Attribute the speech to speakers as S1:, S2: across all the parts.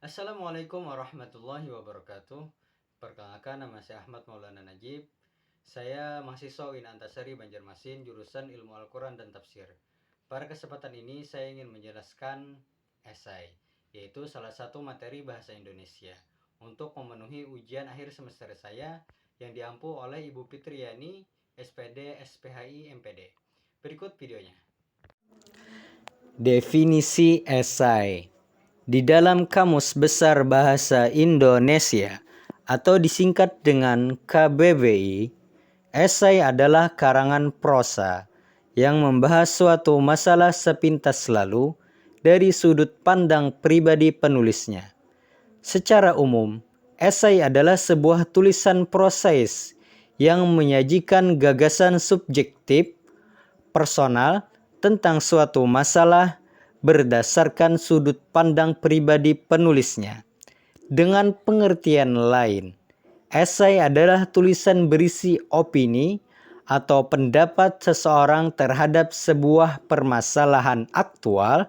S1: Assalamualaikum warahmatullahi wabarakatuh. Perkenalkan, nama saya Ahmad Maulana Najib. Saya mahasiswa UIN Antasari Banjarmasin, jurusan Ilmu Al-Quran dan Tafsir. Pada kesempatan ini saya ingin menjelaskan esai, yaitu salah satu materi bahasa Indonesia untuk memenuhi ujian akhir semester saya yang diampu oleh Ibu Fitriani, SPD, SPHI, MPD. Berikut videonya. Definisi esai. Di dalam Kamus Besar Bahasa Indonesia atau disingkat dengan KBBI, esai adalah karangan prosa yang membahas suatu masalah sepintas lalu dari sudut pandang pribadi penulisnya. Secara umum, esai adalah sebuah tulisan proses yang menyajikan gagasan subjektif, personal tentang suatu masalah berdasarkan sudut pandang pribadi penulisnya. Dengan pengertian lain, esai adalah tulisan berisi opini atau pendapat seseorang terhadap sebuah permasalahan aktual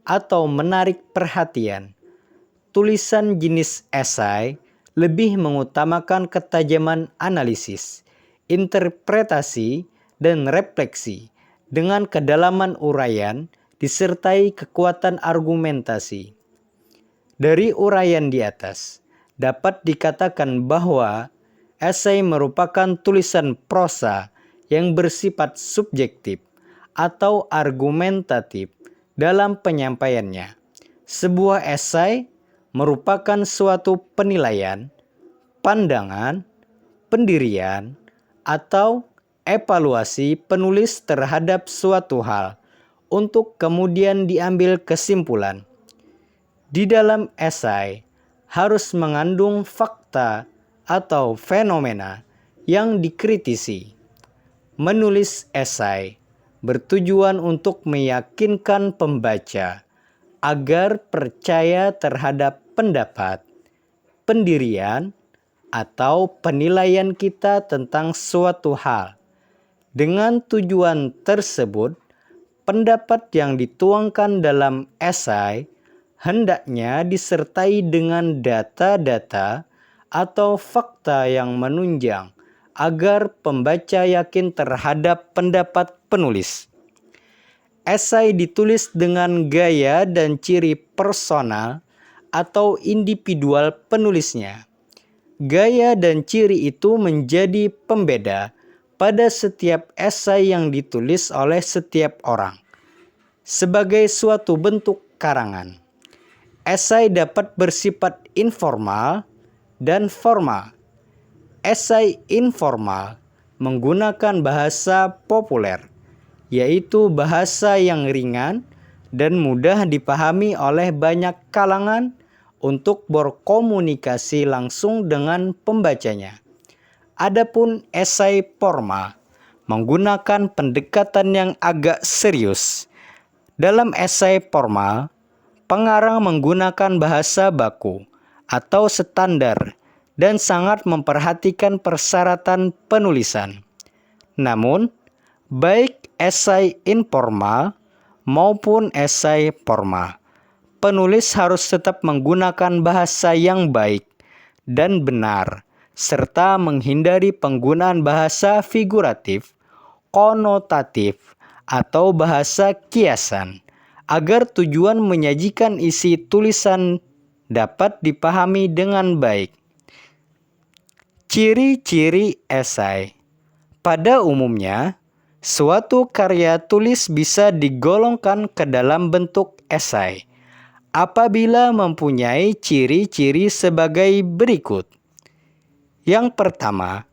S1: atau menarik perhatian. Tulisan jenis esai lebih mengutamakan ketajaman analisis, interpretasi, dan refleksi dengan kedalaman uraian disertai kekuatan argumentasi. Dari uraian di atas, dapat dikatakan bahwa esai merupakan tulisan prosa yang bersifat subjektif atau argumentatif dalam penyampaiannya. Sebuah esai merupakan suatu penilaian, pandangan, pendirian, atau evaluasi penulis terhadap suatu hal untuk kemudian diambil kesimpulan. Di dalam esai harus mengandung fakta atau fenomena yang dikritisi. Menulis esai bertujuan untuk meyakinkan pembaca agar percaya terhadap pendapat, pendirian, atau penilaian kita tentang suatu hal. Dengan tujuan tersebut, pendapat yang dituangkan dalam esai hendaknya disertai dengan data-data atau fakta yang menunjang agar pembaca yakin terhadap pendapat penulis. Esai ditulis dengan gaya dan ciri personal atau individual penulisnya. Gaya dan ciri itu menjadi pembeda pada setiap esai yang ditulis oleh setiap orang. Sebagai suatu bentuk karangan, esai dapat bersifat informal dan formal. Esai informal menggunakan bahasa populer, yaitu bahasa yang ringan dan mudah dipahami oleh banyak kalangan untuk berkomunikasi langsung dengan pembacanya. Adapun esai formal menggunakan pendekatan yang agak serius. Dalam esai formal, pengarang menggunakan bahasa baku atau standar dan sangat memperhatikan persyaratan penulisan. Namun, baik esai informal maupun esai formal, penulis harus tetap menggunakan bahasa yang baik dan benar, serta menghindari penggunaan bahasa figuratif, konotatif, atau bahasa kiasan, agar tujuan menyajikan isi tulisan dapat dipahami dengan baik. Ciri-ciri esai. Pada umumnya, suatu karya tulis bisa digolongkan ke dalam bentuk esai apabila mempunyai ciri-ciri sebagai berikut. Yang pertama,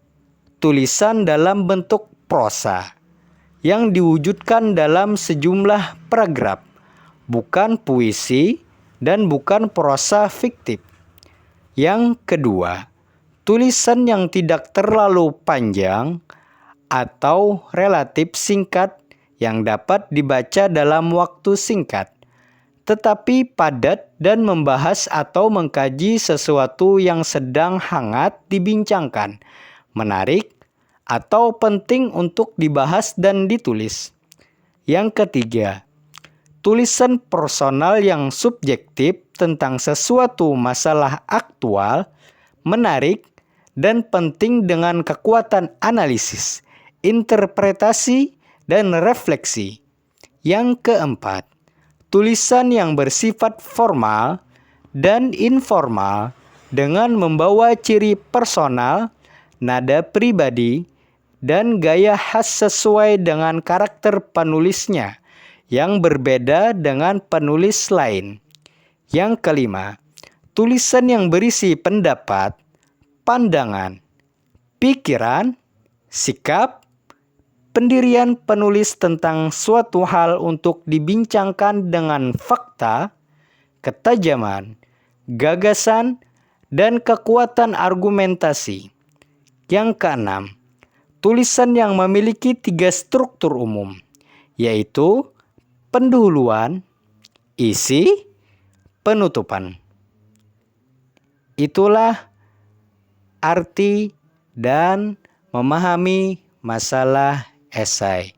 S1: tulisan dalam bentuk prosa yang diwujudkan dalam sejumlah paragraf, bukan puisi dan bukan prosa fiktif. Yang kedua, tulisan yang tidak terlalu panjang atau relatif singkat yang dapat dibaca dalam waktu singkat, tetapi padat dan membahas atau mengkaji sesuatu yang sedang hangat dibincangkan, menarik, atau penting untuk dibahas dan ditulis. Yang ketiga, tulisan personal yang subjektif
S2: tentang sesuatu masalah aktual, menarik, dan penting dengan kekuatan analisis, interpretasi, dan refleksi. Yang keempat, tulisan yang bersifat formal dan informal dengan membawa ciri personal, nada pribadi, dan gaya khas sesuai dengan karakter penulisnya yang berbeda dengan penulis lain. Yang kelima, tulisan yang berisi pendapat, pandangan, pikiran, sikap, pendirian penulis tentang suatu hal untuk dibincangkan dengan fakta, ketajaman, gagasan, dan kekuatan argumentasi. Yang keenam, tulisan yang memiliki 3 struktur umum, yaitu pendahuluan, isi, penutupan. Itulah arti dan memahami masalah esai.